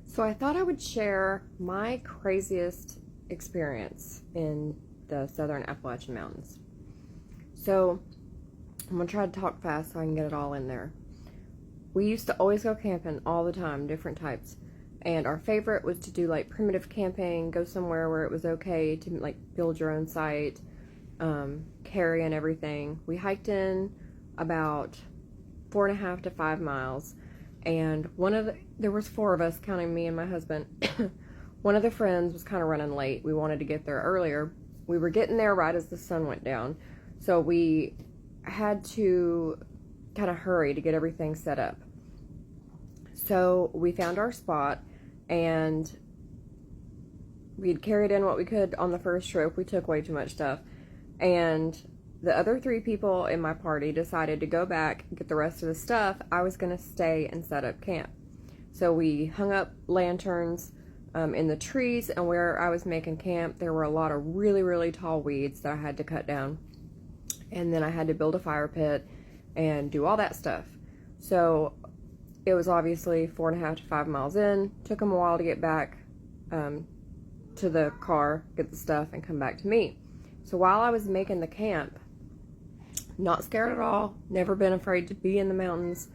So I thought I would share my craziest experience in the southern Appalachian Mountains. So I'm going to try to talk fast so I can get it all in there. We used to always go camping all the time, different types. And our favorite was to do like primitive camping, go somewhere where it was okay to like build your own site, carry and everything. We hiked in about 4.5 to 5 miles. And there was 4 of us, counting me and my husband. One of the friends was kind of running late. We wanted to get there earlier. We were getting there right as the sun went down. So we had to kind of hurry to get everything set up. So we found our spot, and we'd carried in what we could on the first trip. We took way too much stuff. And the other 3 people in my party decided to go back and get the rest of the stuff. I was going to stay and set up camp. So we hung up lanterns in the trees, and where I was making camp, there were a lot of really, really tall weeds that I had to cut down. And then I had to build a fire pit and do all that stuff. So it was obviously 4.5 to 5 miles in. Took them a while to get back to the car, get the stuff, and come back to me. So while I was making the camp, not scared at all, never been afraid to be in the mountains,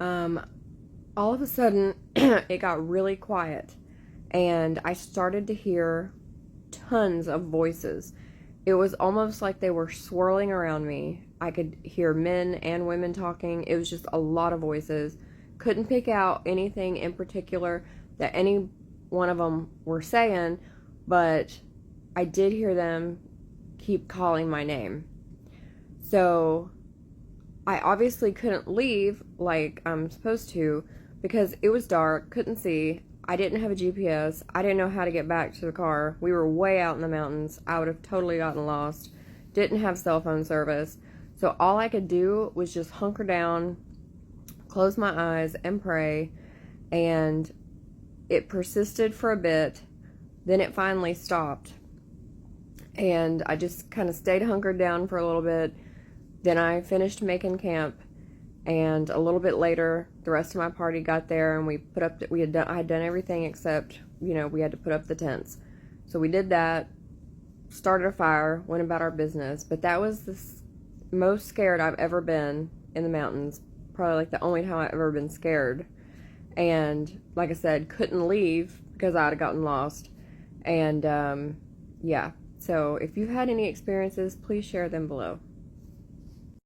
all of a sudden it got really quiet, and I started to hear tons of voices. It was almost like they were swirling around me. I could hear men and women talking. It was just a lot of voices. Couldn't pick out anything in particular that any one of them were saying, but I did hear them keep calling my name. So I obviously couldn't leave like I'm supposed to because it was dark, couldn't see. I didn't have a GPS. I didn't know how to get back to the car. We were way out in the mountains. I would have totally gotten lost. Didn't have cell phone service. So all I could do was just hunker down, close my eyes, and pray. And it persisted for a bit. Then it finally stopped. And I just kind of stayed hunkered down for a little bit. Then I finished making camp. And a little bit later, the rest of my party got there, and I had done everything except, we had to put up the tents. So we did that, started a fire, went about our business. But that was the most scared I've ever been in the mountains. Probably like the only time I've ever been scared. And like I said, couldn't leave because I'd have gotten lost. And yeah, so if you've had any experiences, please share them below.